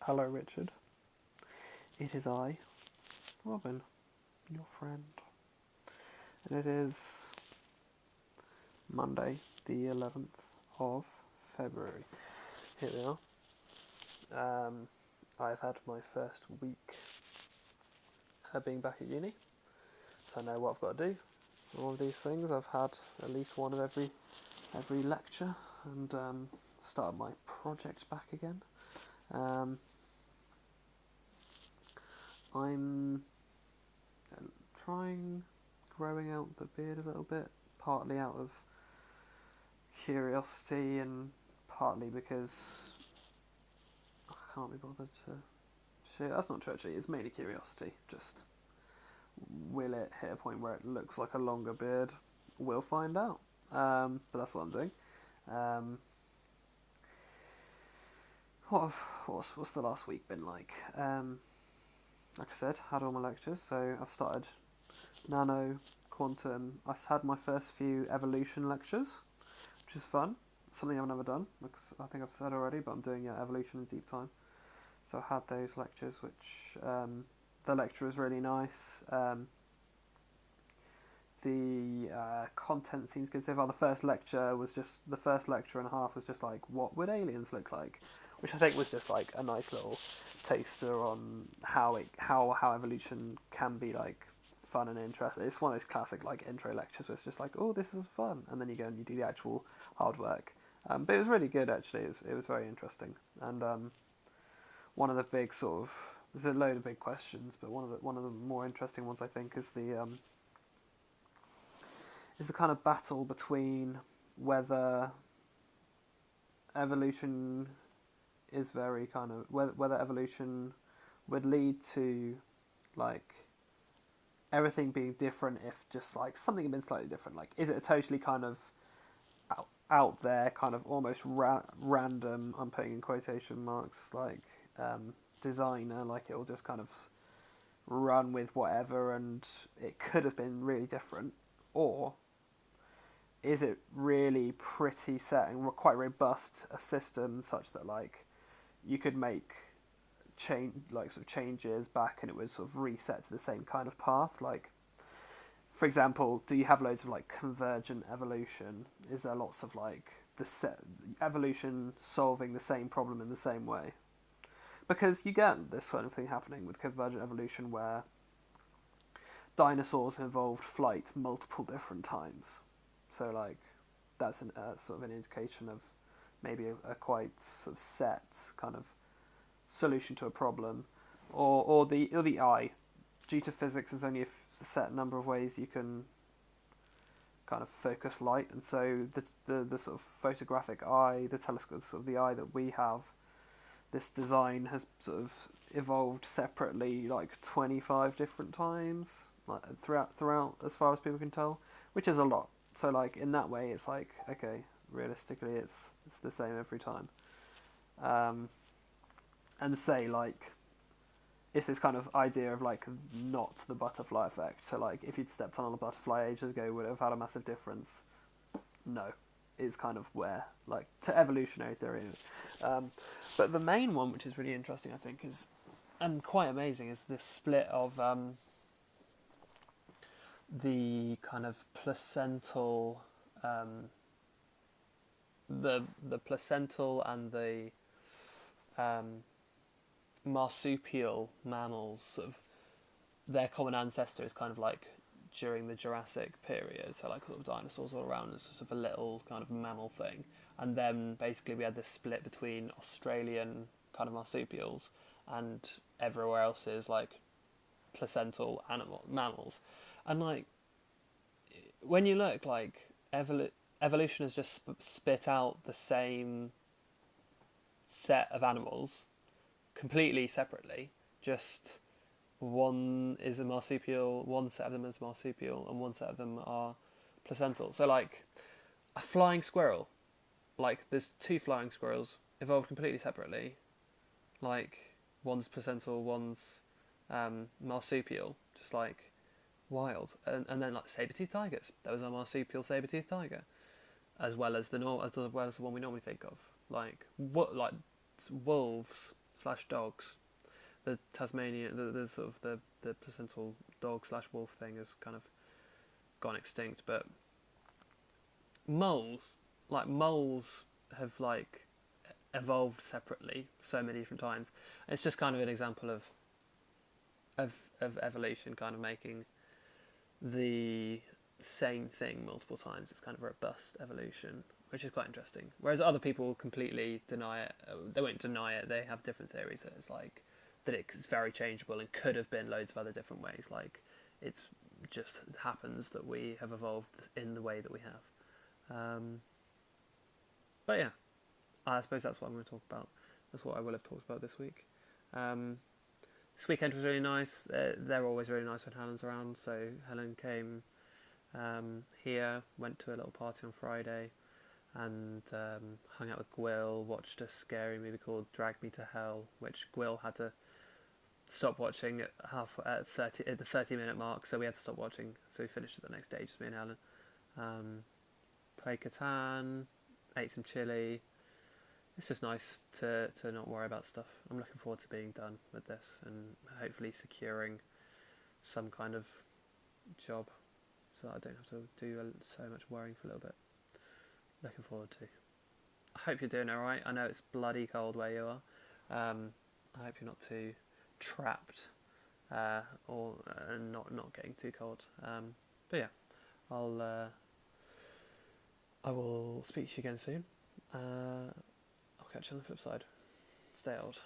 Hello, Richard. It is I, Robin, your friend. And it is Monday, the 11th of February. Here we are. I've had my first week being back at uni, so I know what I've got to do. All of these things, I've had at least one of every lecture, and started my project back again. I'm trying growing out the beard a little bit, partly out of curiosity and partly because I can't be bothered to shave. That's not true actually, it's mainly curiosity. Just will it hit a point where it looks like a longer beard? We'll find out. But that's what I'm doing. What's the last week been like? Like I said, had all my lectures, so I've started nano, quantum. I had my first few evolution lectures, which is fun. Something I've never done, because I think I've said already, but I'm doing evolution in deep time. So I had those lectures, which the lecture was really nice. The content seems good so far. The first lecture and a half was just like, what would aliens look like? Which I think was just like a nice little taster on how evolution can be like fun and interesting. It's one of those classic like intro lectures where it's just like, oh, this is fun, and then you go and you do the actual hard work. But it was really good actually. It was very interesting, and one of the big sort of there's a load of big questions, but one of the more interesting ones I think is the kind of battle between whether evolution is very kind of whether evolution would lead to like everything being different if just like something had been slightly different. Like, is it a totally kind of out there kind of almost random, I'm putting in quotation marks, like designer, like it'll just kind of run with whatever and it could have been really different, or is it really pretty set and quite robust a system such that like you could make changes back and it would sort of reset to the same kind of path? Like, for example, do you have loads of like convergent evolution? Is there lots of like evolution solving the same problem in the same way? Because you get this sort of thing happening with convergent evolution where dinosaurs evolved flight multiple different times. So like that's sort of an indication of maybe a quite sort of set kind of solution to a problem, or the eye. Due to physics, there's only a set number of ways you can kind of focus light, and so the sort of photographic eye, the telescope, sort of the eye that we have, this design has sort of evolved separately like 25 different times, like throughout as far as people can tell, which is a lot. So like in that way, it's like, okay, realistically, it's the same every time. And say like it's this kind of idea of like not the butterfly effect. So like if you'd stepped on a butterfly ages ago, would it have had a massive difference? No, is kind of where like to evolutionary theory. But the main one, which is really interesting, I think, is and quite amazing, is this split of the kind of placental, the placental and the marsupial mammals. Sort of their common ancestor is kind of like during the Jurassic period, so like sort of dinosaurs all around, it's sort of a little kind of mammal thing. And then basically we had this split between Australian kind of marsupials and everywhere else is like placental mammals. And like when you look, like evolution has just spit out the same set of animals completely separately. Just one is a marsupial, one set of them is marsupial, and one set of them are placental. So like a flying squirrel, like there's two flying squirrels evolved completely separately. Like one's placental, one's marsupial, just like wild. And then like saber-toothed tigers, there was a marsupial saber-toothed tiger, as well as the one we normally think of. Like what, like wolves, slash dogs. The Tasmanian, the sort of the placental dog slash wolf thing has kind of gone extinct, but moles, moles have like evolved separately so many different times. It's just kind of an example of evolution kind of making the same thing multiple times. It's kind of a robust evolution, which is quite interesting. Whereas other people completely deny it. They won't deny it. They have different theories that it's like that it's very changeable and could have been loads of other different ways. Like it's just happens that we have evolved in the way that we have. But yeah, I suppose that's what I'm going to talk about. That's what I will have talked about this week. This weekend was really nice. They're always really nice when Helen's around. So Helen came here, went to a little party on Friday, and hung out with Gwyl, watched a scary movie called Drag Me to Hell, which Gwyl had to stop watching at the 30-minute mark, so we had to stop watching. So we finished it the next day, just me and Helen. Played Catan, ate some chili. It's just nice to not worry about stuff. I'm looking forward to being done with this and hopefully securing some kind of job so that I don't have to do so much worrying for a little bit. Looking forward to. I hope you're doing alright. I know it's bloody cold where you are. I hope you're not too trapped or not getting too cold. But yeah, I will speak to you again soon. I'll catch you on the flip side. Stay old.